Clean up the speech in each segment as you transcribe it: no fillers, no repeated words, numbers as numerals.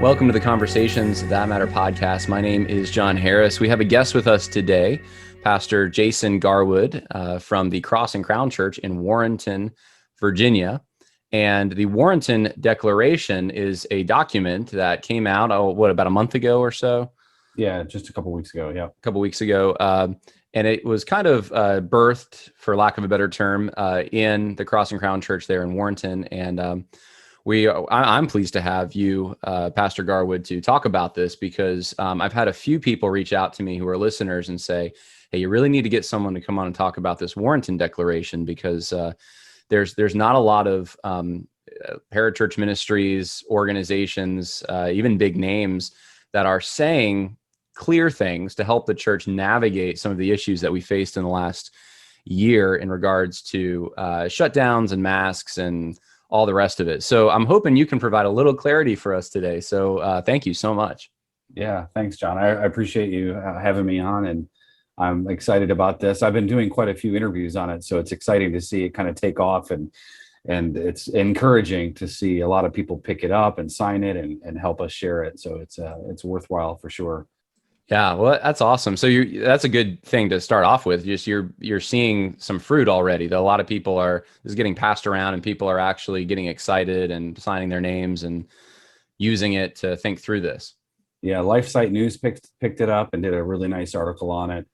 Welcome to the Conversations That Matter podcast. My name is John Harris. We have a guest with us today, Pastor Jason Garwood from the Cross and Crown Church in Warrenton, Virginia. And the Warrenton Declaration is a document that came out, about a month ago or so? Yeah, just a couple of weeks ago. Yeah. A couple of weeks ago. And it was kind of birthed, for lack of a better term, in the Cross and Crown Church there in Warrenton. And I'm pleased to have you, Pastor Garwood, to talk about this because I've had a few people reach out to me who are listeners and say, hey, you really need to get someone to come on and talk about this Warrenton Declaration because there's not a lot of parachurch ministries, organizations, even big names that are saying clear things to help the church navigate some of the issues that we faced in the last year in regards to shutdowns and masks and all the rest of it. So I'm hoping you can provide a little clarity for us today. So thank you so much. Yeah, thanks, John. I appreciate you having me on, and I'm excited about this. I've been doing quite a few interviews on it, so it's exciting to see it kind of take off, and it's encouraging to see a lot of people pick it up and sign it and help us share it. So it's worthwhile for sure. Yeah, well, that's awesome. So that's a good thing to start off with. Just you're seeing some fruit already. That a lot of people is getting passed around, and people are actually getting excited and signing their names and using it to think through this. Yeah, LifeSite News picked it up and did a really nice article on it,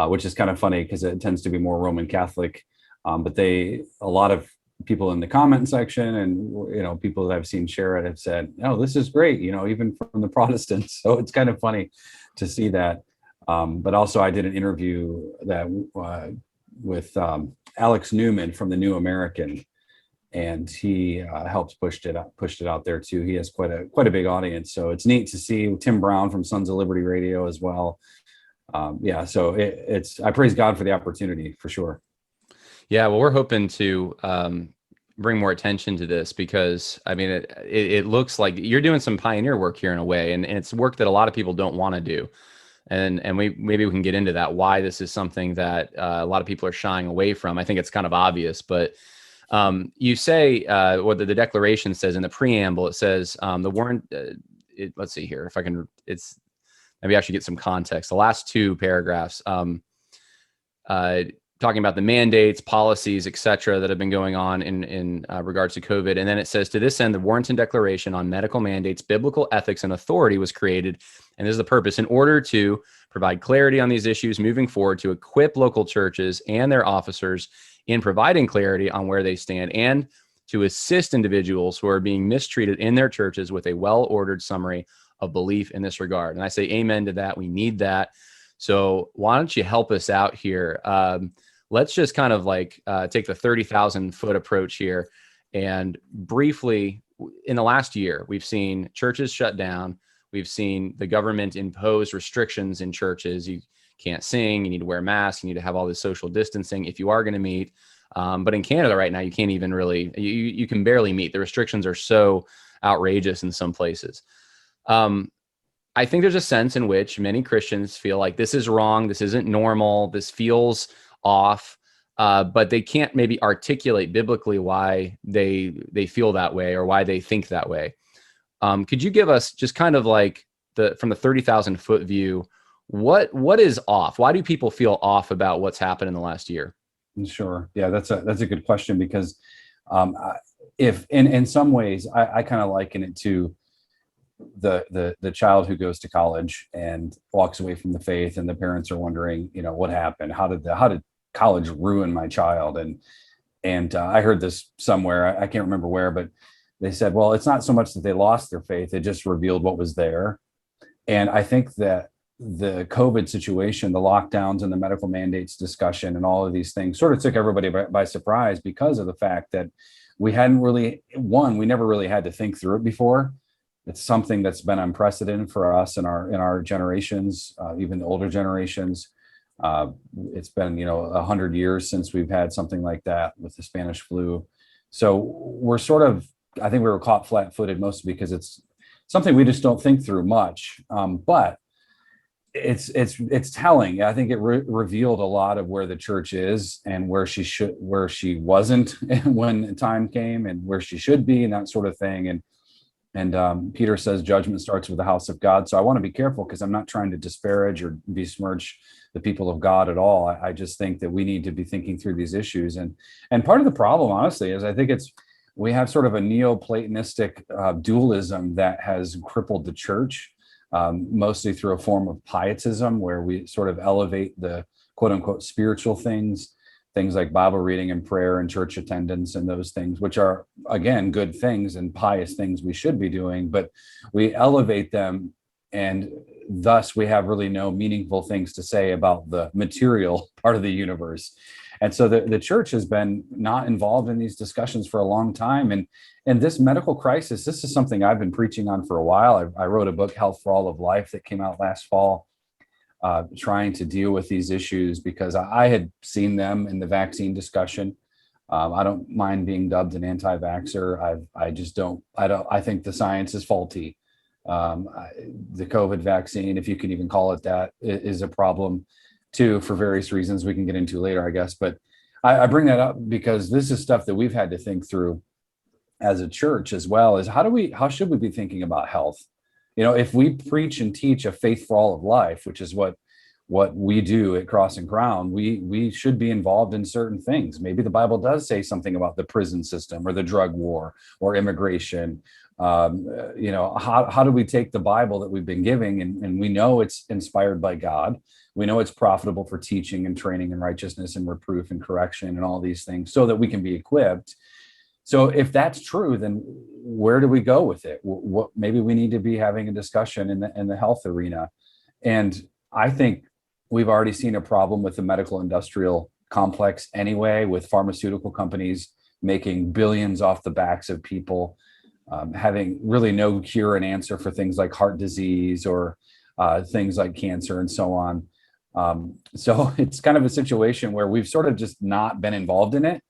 which is kind of funny because it tends to be more Roman Catholic. But a lot of people in the comment section and people that I've seen share it have said, "Oh, this is great," even from the Protestants. So it's kind of funny to see that. But also I did an interview with Alex Newman from the New American, and he helped pushed it out there too. He has quite a big audience. So it's neat to see Tim Brown from Sons of Liberty Radio as well. So I praise God for the opportunity for sure. Yeah, well, we're hoping to bring more attention to this because, I mean, it looks like you're doing some pioneer work here in a way, and it's work that a lot of people don't want to do. And maybe we can get into that, why this is something that a lot of people are shying away from. I think it's kind of obvious, but you say what the Declaration says in the preamble. It says the warrant. Let's see here if I can. Maybe I should get some context. The last two paragraphs. Talking about the mandates, policies, et cetera, that have been going on in regards to COVID. And then it says, to this end, the Warrenton Declaration on medical mandates, biblical ethics, and authority was created. And this is the purpose: in order to provide clarity on these issues moving forward, to equip local churches and their officers in providing clarity on where they stand, and to assist individuals who are being mistreated in their churches with a well-ordered summary of belief in this regard. And I say amen to that. We need that. So why don't you help us out here? Let's just kind of take the 30,000 foot approach here. And briefly, in the last year, we've seen churches shut down. We've seen the government impose restrictions in churches. You can't sing, you need to wear masks, you need to have all this social distancing if you are going to meet. But in Canada right now, you can't even really, you can barely meet. The restrictions are so outrageous in some places. I think there's a sense in which many Christians feel like this is wrong, this isn't normal, this feels off, but they can't maybe articulate biblically why they feel that way or why they think that way. Could you give us just kind of like from the 30,000 foot view, what is off? Why do people feel off about what's happened in the last year? Sure. Yeah, that's a good question because if in some ways I kind of liken it to the child who goes to college and walks away from the faith, and the parents are wondering, what happened? How did college ruin my child? And I heard this somewhere, I can't remember where, but they said, well, it's not so much that they lost their faith, it just revealed what was there. And I think that the COVID situation, the lockdowns and the medical mandates discussion and all of these things sort of took everybody by surprise because of the fact that we never really had to think through it before. It's something that's been unprecedented for us in our generations, even the older generations. It's been 100 years since we've had something like that with the Spanish flu. So we're I think we were caught flat-footed mostly because it's something we just don't think through much. But it's telling. I think it revealed a lot of where the church is and where she wasn't when the time came, and where she should be, and that sort of thing. And Peter says judgment starts with the house of God. So I want to be careful because I'm not trying to disparage or besmirch the people of God at all. I just think that we need to be thinking through these issues. And part of the problem, honestly, is I think we have sort of a Neoplatonistic dualism that has crippled the church, mostly through a form of pietism, where we sort of elevate the quote unquote spiritual things like Bible reading and prayer and church attendance and those things, which are, again, good things and pious things we should be doing, but we elevate them. And thus we have really no meaningful things to say about the material part of the universe. And so the church has been not involved in these discussions for a long time. And this medical crisis, this is something I've been preaching on for a while. I wrote a book, Health for All of Life, that came out last fall, trying to deal with these issues because I had seen them in the vaccine discussion. I don't mind being dubbed an anti-vaxxer. I think the science is faulty. The COVID vaccine, if you can even call it that, is a problem too, for various reasons we can get into later, I guess. But I bring that up because this is stuff that we've had to think through as a church as well. Is how should we be thinking about health? If we preach and teach a faith for all of life, which is what we do at Cross and Crown, we should be involved in certain things. Maybe the Bible does say something about the prison system or the drug war or immigration. How do we take the Bible that we've been giving, and we know it's inspired by God. We know it's profitable for teaching and training in righteousness and reproof and correction and all these things so that we can be equipped. So if that's true, then where do we go with it? What maybe we need to be having a discussion in the health arena. And I think we've already seen a problem with the medical industrial complex anyway, with pharmaceutical companies making billions off the backs of people, having really no cure and answer for things like heart disease or things like cancer and so on. So it's kind of a situation where we've sort of just not been involved in it.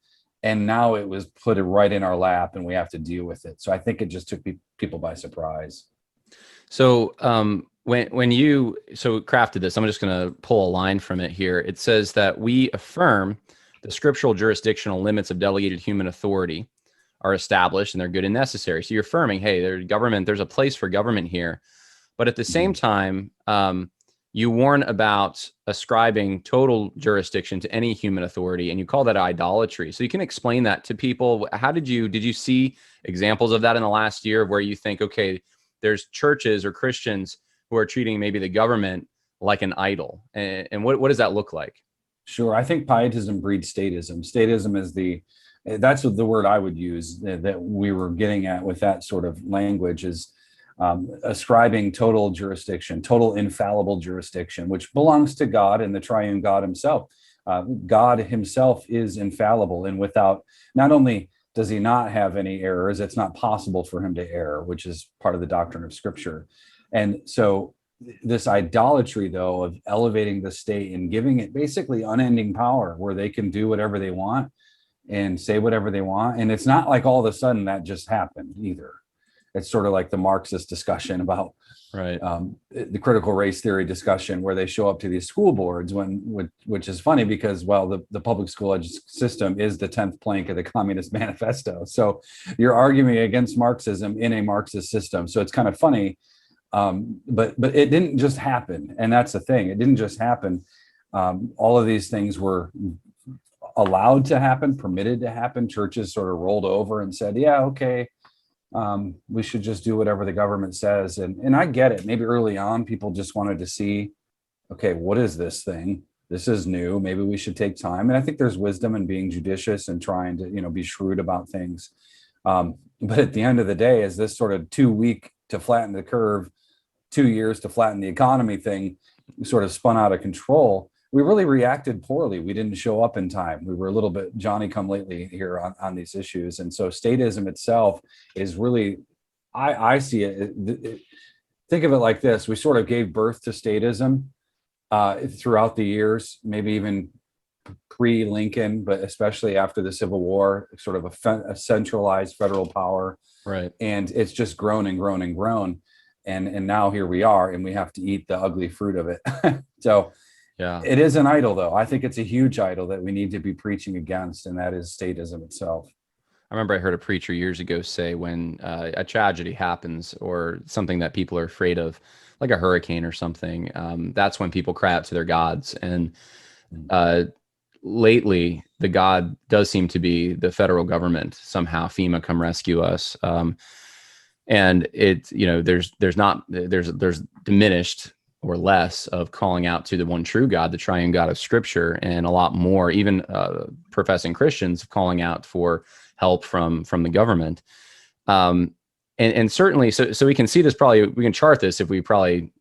And now it was put right in our lap and we have to deal with it. So I think it just took people by surprise. So when you crafted this, I'm just going to pull a line from it here. It says that we affirm the scriptural jurisdictional limits of delegated human authority are established and they're good and necessary. So you're affirming, hey, there's a place for government here. But at the same time, you warn about ascribing total jurisdiction to any human authority, and you call that idolatry. So you can explain that to people. Did you see examples of that in the last year where you think, okay, there's churches or Christians who are treating maybe the government like an idol? And what does that look like? Sure. I think pietism breeds statism. Statism is that's the word I would use that we were getting at with that sort of language, is ascribing total jurisdiction, total infallible jurisdiction, which belongs to God and the triune God himself. God himself is infallible, and not only does he not have any errors, it's not possible for him to err, which is part of the doctrine of Scripture. And so this idolatry, though, of elevating the state and giving it basically unending power where they can do whatever they want and say whatever they want. And it's not like all of a sudden that just happened either. It's sort of like the Marxist discussion about the critical race theory discussion, where they show up to these school boards which is funny because, well, the public school system is the 10th plank of the Communist Manifesto. So you're arguing against Marxism in a Marxist system. So it's kind of funny. But it didn't just happen. And that's the thing. It didn't just happen. All of these things were allowed to happen, permitted to happen. Churches sort of rolled over and said, yeah, okay, we should just do whatever the government says. And I get it. Maybe early on, people just wanted to see, okay, what is this thing? This is new. Maybe we should take time. And I think there's wisdom in being judicious and trying to, be shrewd about things. But at the end of the day, is this sort of 2 week to flatten the curve, 2 years to flatten the economy thing sort of spun out of control. We really reacted poorly. We didn't show up in time. We were a little bit Johnny come lately here on these issues. And so statism itself is really, I see it, think of it like this. We sort of gave birth to statism throughout the years, maybe even pre-Lincoln, but especially after the Civil War, sort of a centralized federal power. Right. And it's just grown and grown and grown. And now here we are, and we have to eat the ugly fruit of it. So yeah, it is an idol, though. I think it's a huge idol that we need to be preaching against, and that is statism itself. I remember I heard a preacher years ago say when a tragedy happens or something that people are afraid of, like a hurricane or something, that's when people cry out to their gods. And uh, lately, the God does seem to be the federal government. Somehow, FEMA, come rescue us. And it's, there's diminished or less of calling out to the one true God, the triune God of Scripture, and a lot more, even professing Christians calling out for help from the government. Um, and certainly, so we can see this, probably we can chart this if we probably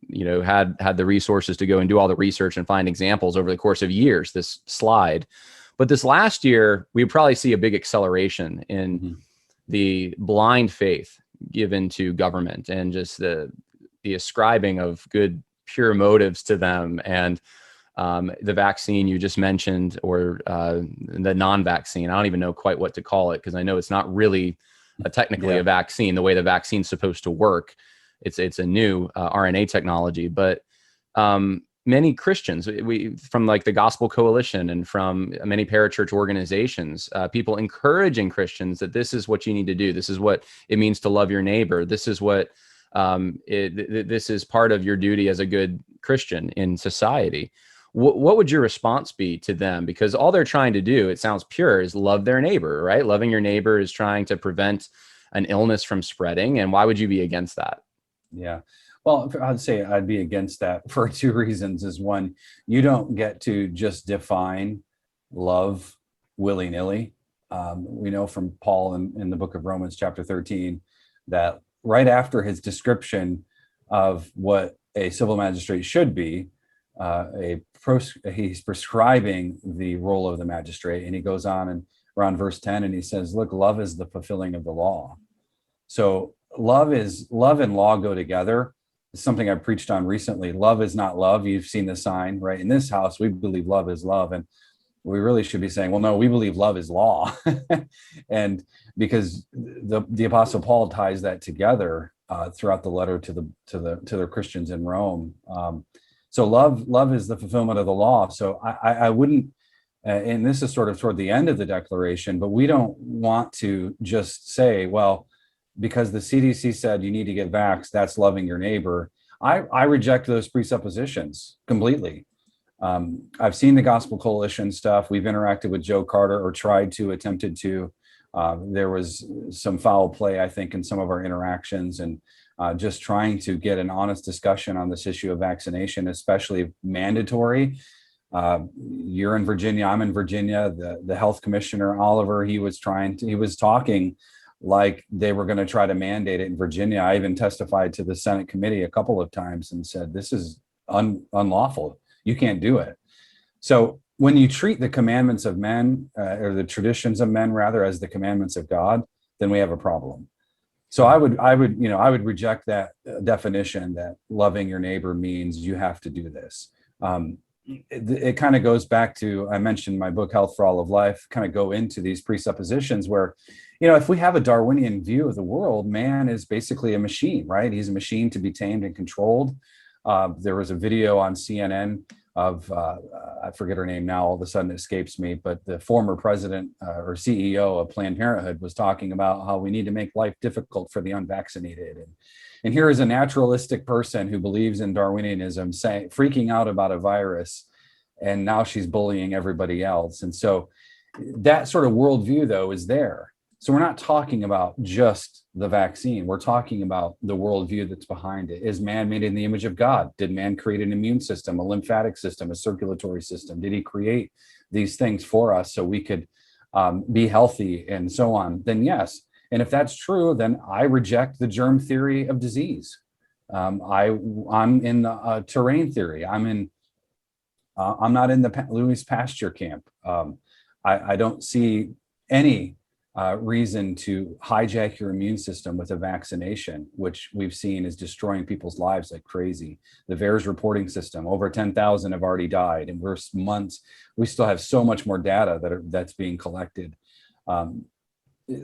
had the resources to go and do all the research and find examples over the course of years, this slide. But this last year, we probably see a big acceleration in the blind faith given to government, and just the ascribing of good pure motives to them. And the vaccine you just mentioned, or the non-vaccine, I don't even know quite what to call it, because I know it's not really technically a vaccine the way the vaccine's supposed to work. It's a new RNA technology. But many Christians, from like the Gospel Coalition and from many parachurch organizations, people encouraging Christians that this is what you need to do. This is what it means to love your neighbor. This is what this is part of your duty as a good Christian in society. What would your response be to them? Because all they're trying to do, it sounds pure, is love their neighbor, right? Loving your neighbor is trying to prevent an illness from spreading. And why would you be against that? Yeah. Well, I'd say I'd be against that for two reasons. Is one, you don't get to just define love willy-nilly. We know from Paul in the book of Romans, chapter 13, that right after his description of what a civil magistrate should be, he's prescribing the role of the magistrate, and he goes on and around verse 10, and he says, look, love is the fulfilling of the law. So love and law go together. It's something I preached on recently. Love is not love. You've seen the sign, right? In this house, we believe love is love. And we really should be saying, well, no, we believe love is law. And because the Apostle Paul ties that together throughout the letter to the Christians in Rome. So love is the fulfillment of the law. So I wouldn't, and this is sort of toward the end of the declaration, but we don't want to just say, well, because the CDC said you need to get vaxxed, that's loving your neighbor. I reject those presuppositions completely. I've seen the Gospel Coalition stuff. We've interacted with Joe Carter, or attempted to. There was some foul play, I think, in some of our interactions, and just trying to get an honest discussion on this issue of vaccination, especially mandatory. You're in Virginia, I'm in Virginia. The health commissioner, Oliver, he was talking like they were going to try to mandate it in Virginia. I even testified to the Senate committee a couple of times and said, this is unlawful. You can't do it. So when you treat the commandments of men, or the traditions of men rather, as the commandments of God, then we have a problem. So I would reject that definition that loving your neighbor means you have to do this. It kind of goes back to, I mentioned my book, Health for All of Life, kind of go into these presuppositions where, if we have a Darwinian view of the world, man is basically a machine, right? He's a machine to be tamed and controlled. There was a video on CNN of, I forget her name now, all of a sudden it escapes me, but the former president or CEO of Planned Parenthood was talking about how we need to make life difficult for the unvaccinated. And here is a naturalistic person who believes in Darwinianism freaking out about a virus, and now she's bullying everybody else. And so that sort of worldview, though, is there. So we're not talking about just the vaccine. We're talking about the worldview that's behind it. Is man made in the image of God? Did man create an immune system, a lymphatic system, a circulatory system? Did he create these things for us so we could be healthy and so on? Then yes. And if that's true, then I reject the germ theory of disease. I'm in the terrain theory. I'm not in the Louis Pasteur camp. I don't see any reason to hijack your immune system with a vaccination, which we've seen is destroying people's lives like crazy. The VAERS reporting system, over 10,000 have already died, and we're months. We still have so much more data that's being collected.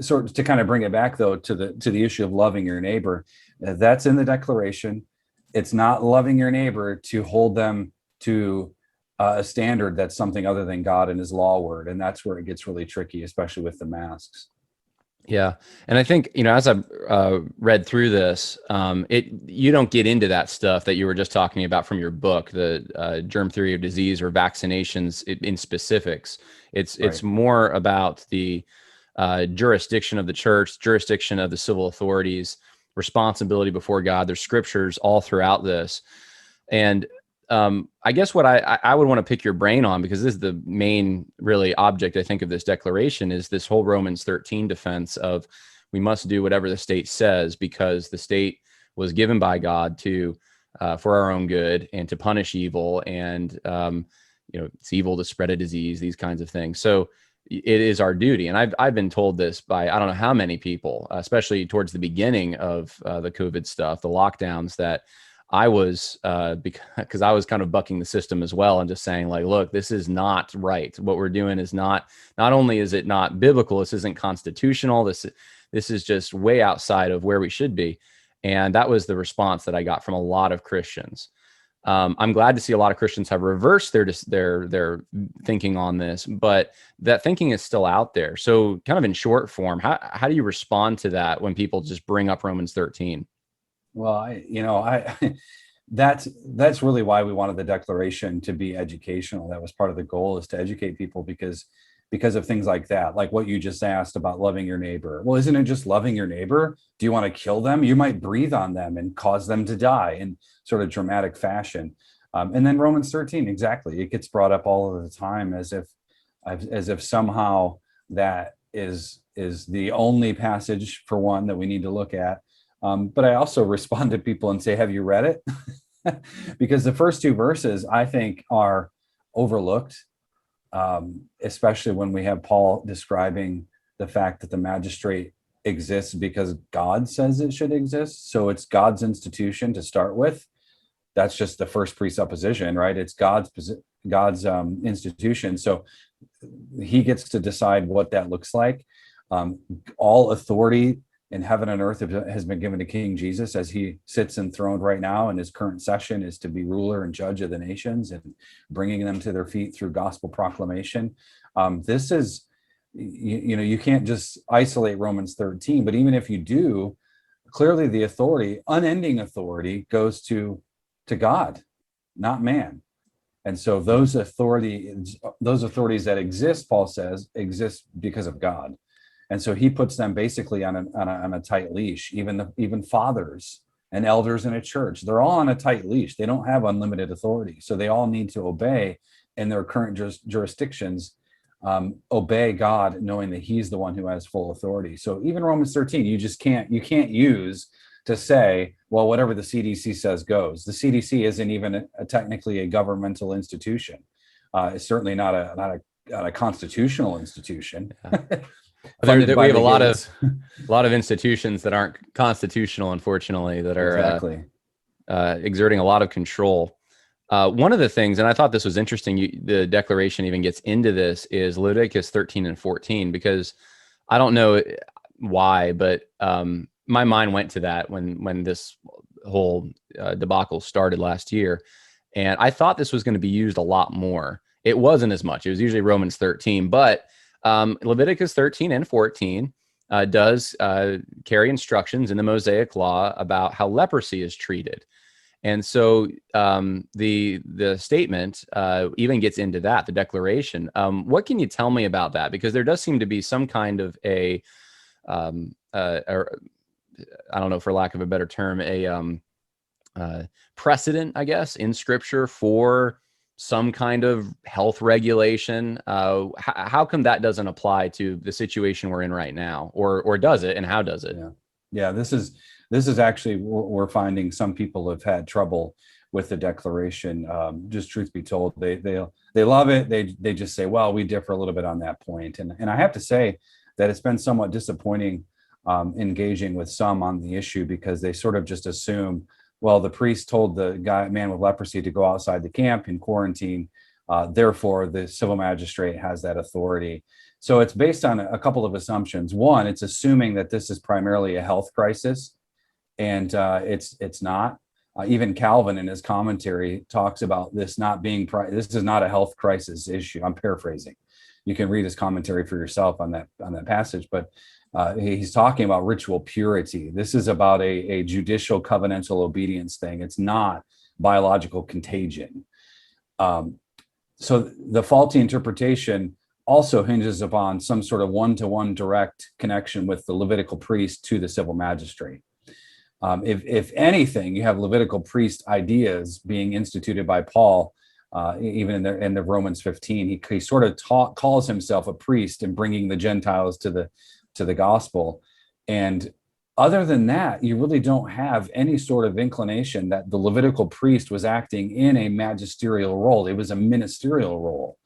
So to kind of bring it back, though, to the issue of loving your neighbor, that's in the Declaration. It's not loving your neighbor to hold them to a standard that's something other than God and his law word. And that's where it gets really tricky, especially with the masks. Yeah, and I think as I read through this, you don't get into that stuff that you were just talking about from your book, the germ theory of disease or vaccinations in specifics. It's Right. more about the jurisdiction of the church, jurisdiction of the civil authorities, responsibility before God. There's scriptures all throughout this, and I guess what I would want to pick your brain on, because this is the main really object, I think, of this declaration, is this whole Romans 13 defense of we must do whatever the state says because the state was given by God to for our own good and to punish evil, and it's evil to spread a disease, these kinds of things. So it is our duty, and I've been told this by I don't know how many people, especially towards the beginning of the COVID stuff, the lockdowns, that I was because I was kind of bucking the system as well and just saying, like, look, this is not right. What we're doing is not only is it not biblical, this isn't constitutional. This is just way outside of where we should be. And that was the response that I got from a lot of Christians. I'm glad to see a lot of Christians have reversed their thinking on this, but that thinking is still out there. So, kind of in short form, how do you respond to that when people just bring up Romans 13? Well, that's really why we wanted the declaration to be educational. That was part of the goal, is to educate people because of things like that, like what you just asked about loving your neighbor. Well, isn't it just loving your neighbor? Do you want to kill them? You might breathe on them and cause them to die in sort of dramatic fashion. And then Romans 13, exactly. It gets brought up all of the time as if somehow that is the only passage, for one, that we need to look at. But I also respond to people and say, have you read it? Because the first two verses, I think, are overlooked, especially when we have Paul describing the fact that the magistrate exists because God says it should exist. So it's God's institution to start with. That's just the first presupposition, right? It's God's institution. So he gets to decide what that looks like. All authority in heaven and earth has been given to King Jesus, as he sits enthroned right now, and his current session is to be ruler and judge of the nations and bringing them to their feet through gospel proclamation. This is, you can't just isolate Romans 13, but even if you do, clearly the authority, unending authority, goes to God, not man. And so those authorities that exist, Paul says, exist because of God. And so he puts them basically on a tight leash. Even fathers and elders in a church, they're all on a tight leash. They don't have unlimited authority. So they all need to obey in their current jurisdictions, obey God, knowing that he's the one who has full authority. So even Romans 13, you can't use to say, well, whatever the CDC says goes. The CDC isn't even technically a governmental institution. It's certainly not a constitutional institution. Yeah. Funded We by have the Gates. a lot of institutions that aren't constitutional, unfortunately, that are Exactly. exerting a lot of control. One of the things, and I thought this was interesting, the declaration even gets into this, is Leviticus 13 and 14, because I don't know why, but my mind went to that when this whole debacle started last year. And I thought this was going to be used a lot more. It wasn't as much. It was usually Romans 13, but Leviticus 13 and 14 does carry instructions in the Mosaic Law about how leprosy is treated. And so the statement even gets into that, the declaration. What can you tell me about that? Because there does seem to be some kind of I don't know, for lack of a better term, a precedent, I guess, in Scripture for some kind of health regulation. How come that doesn't apply to the situation we're in right now, or does it, and how does it? Yeah. This is actually, we're finding some people have had trouble with the declaration. Just truth be told, they love it. They just say, well, we differ a little bit on that point, and I have to say that it's been somewhat disappointing engaging with some on the issue, because they sort of just assume, well, the priest told the man with leprosy to go outside the camp in quarantine. Therefore, the civil magistrate has that authority. So it's based on a couple of assumptions. One, it's assuming that this is primarily a health crisis, and it's not. Even Calvin in his commentary talks about this not being, this is not a health crisis issue. I'm paraphrasing. You can read his commentary for yourself on that passage, but He's talking about ritual purity. This is about a judicial covenantal obedience thing. It's not biological contagion. So the faulty interpretation also hinges upon some sort of one-to-one direct connection with the Levitical priest to the civil magistrate. If anything, you have Levitical priest ideas being instituted by Paul, even in the Romans 15. He sort of calls himself a priest and bringing the Gentiles to the gospel. And other than that, you really don't have any sort of inclination that the Levitical priest was acting in a magisterial role. It was a ministerial role.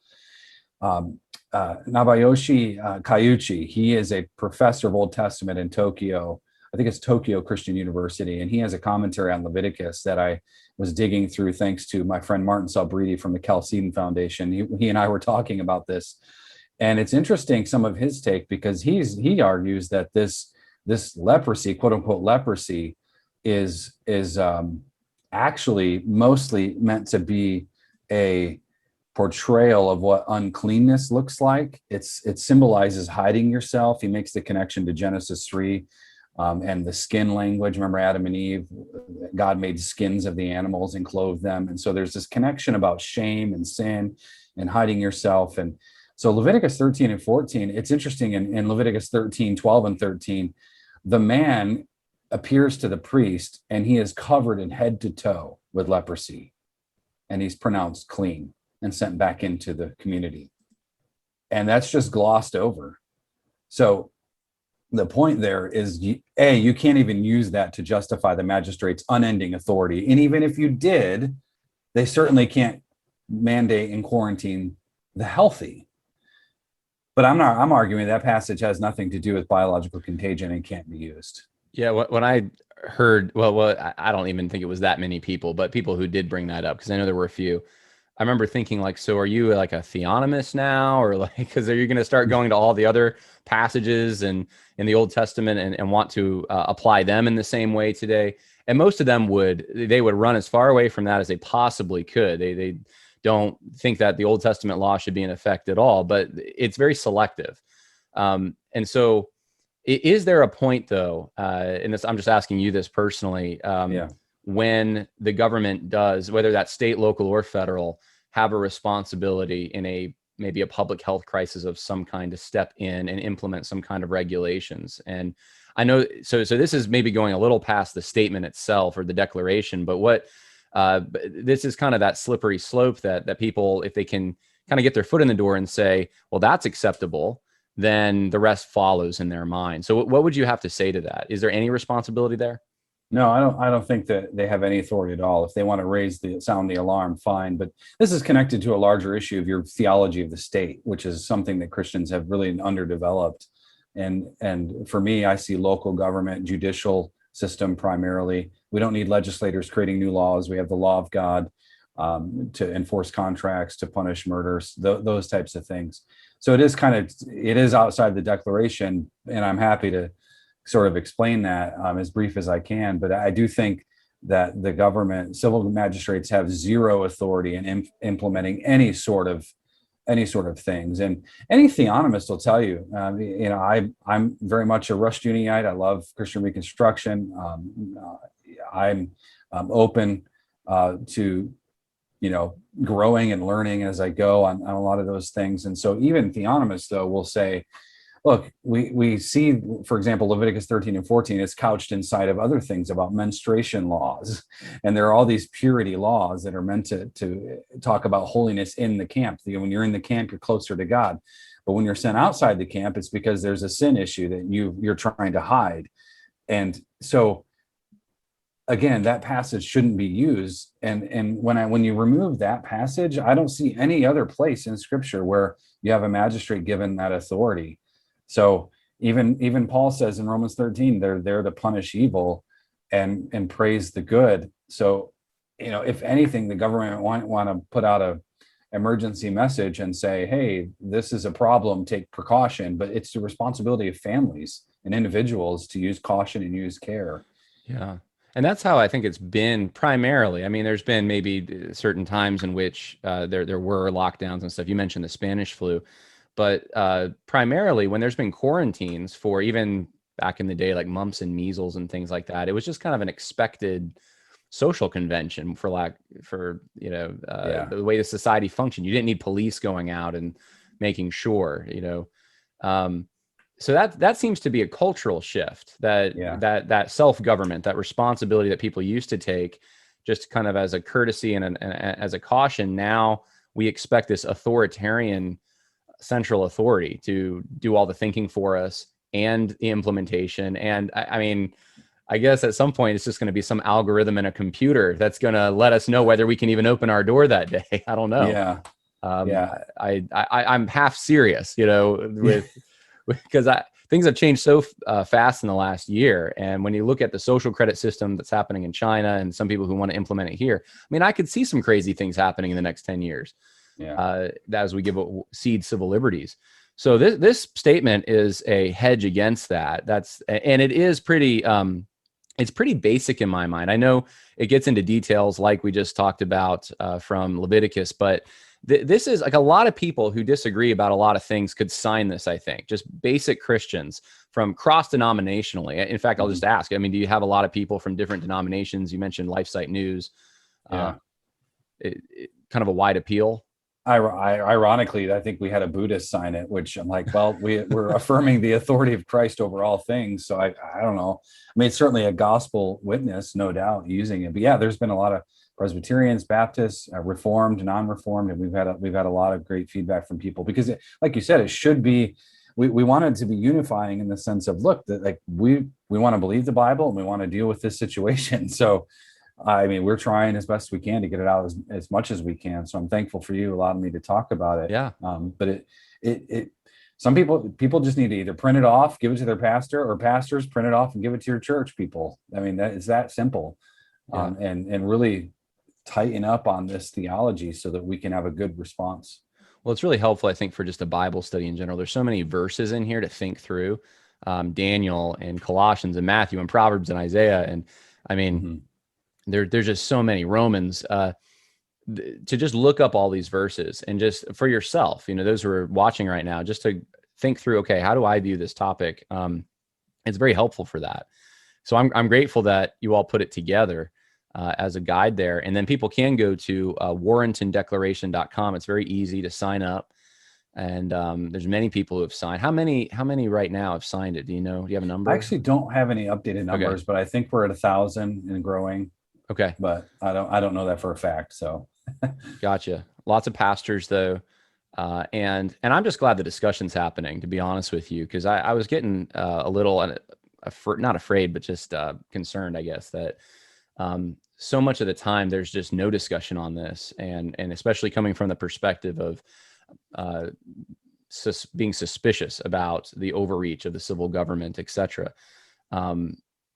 Nabayoshi Kaiuchi, he is a professor of Old Testament in Tokyo. I think it's Tokyo Christian University, and he has a commentary on Leviticus that I was digging through thanks to my friend Martin Salbridi from the Chalcedon Foundation. He and I were talking about this, and it's interesting some of his take, because he argues that this leprosy, quote unquote leprosy, is actually mostly meant to be a portrayal of what uncleanness looks like. It symbolizes hiding yourself. He makes the connection to Genesis 3 and the skin language. Remember Adam and Eve, God made skins of the animals and clothed them. And so there's this connection about shame and sin and hiding yourself. And so Leviticus 13 and 14, it's interesting in Leviticus 13, 12 and 13, the man appears to the priest and he is covered in head to toe with leprosy, and he's pronounced clean and sent back into the community. And that's just glossed over. So the point there is, you can't even use that to justify the magistrate's unending authority. And even if you did, they certainly can't mandate and quarantine the healthy. But I'm arguing that passage has nothing to do with biological contagion and can't be used. Yeah, when I heard, I don't even think it was that many people, but people who did bring that up, because I know there were a few. I remember thinking, like, so are you like a theonomist now, or like, because are you going to start going to all the other passages and in the Old Testament and want to apply them in the same way today? And most of them would run as far away from that as they possibly could. They don't think that the Old Testament law should be in effect at all, but it's very selective. And so is there a point though, and this, I'm just asking you this personally, when the government does, whether that's state, local, or federal, have a responsibility in maybe a public health crisis of some kind to step in and implement some kind of regulations? And I know, so this is maybe going a little past the statement itself or the declaration, but this is kind of that slippery slope that people, if they can kind of get their foot in the door and say, well, that's acceptable, then the rest follows in their mind. So what would you have to say to that? Is there any responsibility there? No, I don't think that they have any authority at all. If they want to sound the alarm, fine. But this is connected to a larger issue of your theology of the state, which is something that Christians have really underdeveloped. And for me, I see local government, judicial system primarily. We don't need legislators creating new laws. We have the law of God to enforce contracts, to punish murders, those types of things. So it is outside the declaration, and I'm happy to sort of explain that as brief as I can. But I do think that the government, civil magistrates, have zero authority in implementing any sort of things. And any theonomist will tell you, I'm very much a Rushdoonyite. I love Christian Reconstruction. I'm open to growing and learning as I go on a lot of those things. And so even theonomists, though, will say, look, we see, for example, Leviticus 13 and 14 is couched inside of other things about menstruation laws. And there are all these purity laws that are meant to talk about holiness in the camp. When you're in the camp, you're closer to God. But when you're sent outside the camp, it's because there's a sin issue that you're trying to hide. And so, again, that passage shouldn't be used. And when you remove that passage, I don't see any other place in Scripture where you have a magistrate given that authority. So even Paul says in Romans 13, they're there to punish evil and praise the good. So, if anything, the government want to put out a emergency message and say, hey, this is a problem, take precaution, but it's the responsibility of families and individuals to use caution and use care. Yeah. And that's how I think it's been primarily. I mean, there's been maybe certain times in which there were lockdowns and stuff. You mentioned the Spanish flu. but primarily when there's been quarantines for even back in the day, like mumps and measles and things like that, it was just kind of an expected social convention for the way the society functioned. You didn't need police going out and making sure, so that seems to be a cultural shift, that self-government, that responsibility that people used to take just kind of as a courtesy and as a caution. Now we expect this authoritarian central authority to do all the thinking for us and the implementation. And I mean, I guess at some point it's just going to be some algorithm in a computer that's going to let us know whether we can even open our door that day. I don't know. Yeah. I'm half serious, because things have changed so fast in the last year. And when you look at the social credit system that's happening in China and some people who want to implement it here, I mean, I could see some crazy things happening in the next 10 years as we cede civil liberties. So this statement is a hedge against that. And it is pretty, it's pretty basic in my mind. I know it gets into details like we just talked about from Leviticus, but this is like a lot of people who disagree about a lot of things could sign this, I think, just basic Christians from cross-denominationally. In fact, I'll just ask, I mean, do you have a lot of people from different denominations? You mentioned LifeSite News. Kind of a wide appeal. Ironically, I think we had a Buddhist sign it, which I'm like, well, we're affirming the authority of Christ over all things. So I don't know. I mean, it's certainly a gospel witness, no doubt, using it. But yeah, there's been a lot of Presbyterians, Baptists, Reformed, non-Reformed, and we've had a lot of great feedback from people because, like you said, it should be. We want it to be unifying in the sense of, look, that like we want to believe the Bible and we want to deal with this situation. So. I mean, we're trying as best we can to get it out as much as we can. So I'm thankful for you allowing me to talk about it. Yeah. But some people just need to either print it off, give it to their pastor, or pastors print it off and give it to your church people. I mean, it's that simple. Yeah. And really tighten up on this theology so that we can have a good response. Well, it's really helpful, I think, for just a Bible study in general. There's so many verses in here to think through, Daniel and Colossians and Matthew and Proverbs and Isaiah. And I mean, there's just so many Romans, to just look up all these verses and just for yourself, those who are watching right now, just to think through, okay, how do I view this topic? It's very helpful for that. So I'm grateful that you all put it together as a guide there. And then people can go to warrentondeclaration.com. It's very easy to sign up. And there's many people who have signed. How many right now have signed it? Do you know? Do you have a number? I actually don't have any updated numbers, but I think we're at 1,000 and growing. Okay. But I don't know that for a fact. So gotcha. Lots of pastors though. And I'm just glad the discussion's happening, to be honest with you, because I was getting a little, not afraid, but just concerned, I guess, that so much of the time there's just no discussion on this. And especially coming from the perspective of being suspicious about the overreach of the civil government, et cetera.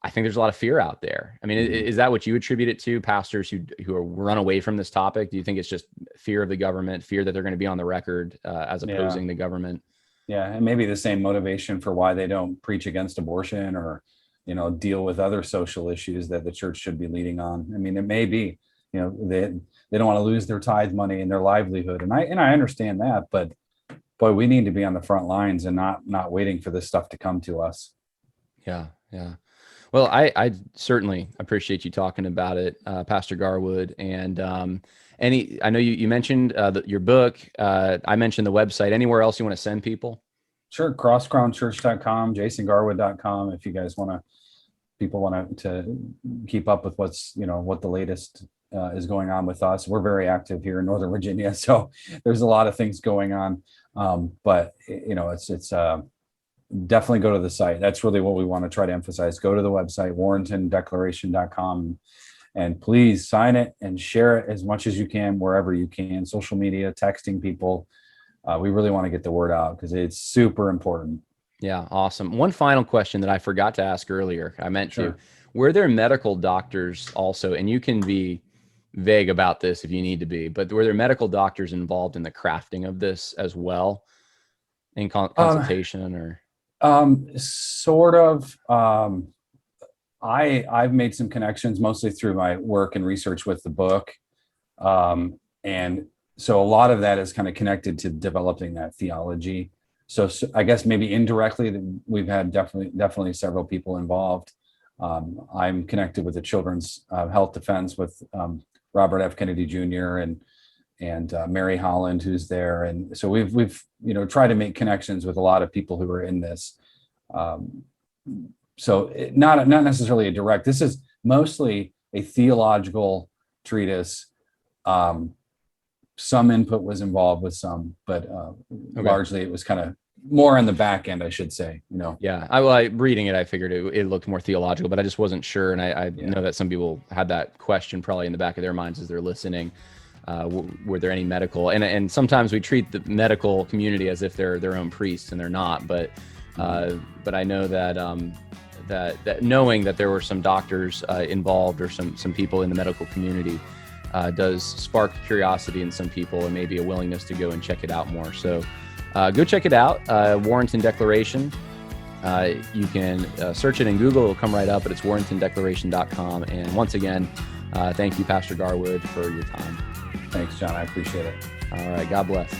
I think there's a lot of fear out there. I mean, is that what you attribute it to? Pastors who are run away from this topic? Do you think it's just fear of the government, fear that they're going to be on the record as opposing the government? Yeah, and maybe the same motivation for why they don't preach against abortion or, deal with other social issues that the church should be leading on. I mean, it may be, they don't want to lose their tithe money and their livelihood, and I understand that, but boy, we need to be on the front lines and not waiting for this stuff to come to us. Yeah. Well, I certainly appreciate you talking about it, Pastor Garwood. And I know you mentioned your book. I mentioned the website. Anywhere else you want to send people? Sure. crosscrownchurch.com, jasongarwood.com. If you guys people want to keep up with what the latest is going on with us. We're very active here in Northern Virginia, so there's a lot of things going on. But it's definitely go to the site. That's really what we want to try to emphasize. Go to the website, warrentondeclaration.com, and please sign it and share it as much as you can, wherever you can, social media, texting people. We really want to get the word out because it's super important. Yeah. Awesome. One final question that I forgot to ask earlier. I meant to, were there medical doctors also, and you can be vague about this if you need to be, but were there medical doctors involved in the crafting of this as well in consultation or? Sort of. I've made some connections mostly through my work and research with the book. And so a lot of that is kind of connected to developing that theology. So I guess maybe indirectly we've had definitely several people involved. I'm connected with the Children's Health Defense with Robert F. Kennedy Jr. and Mary Holland, who's there, and so we've tried to make connections with a lot of people who are in this. Not necessarily a direct. This is mostly a theological treatise. Some input was involved with some, but largely it was kind of more on the back end, I should say. Yeah, I reading it, I figured it looked more theological, but I just wasn't sure, and I know that some people had that question probably in the back of their minds as they're listening. Were there any medical? And sometimes we treat the medical community as if they're their own priests, and they're not. But I know that that knowing that there were some doctors involved or some people in the medical community does spark curiosity in some people, and maybe a willingness to go and check it out more. So go check it out, Warrenton Declaration. You can search it in Google. It'll come right up, but it's warrentondeclaration.com. And once again, thank you, Pastor Garwood, for your time. Thanks, John. I appreciate it. All right. God bless.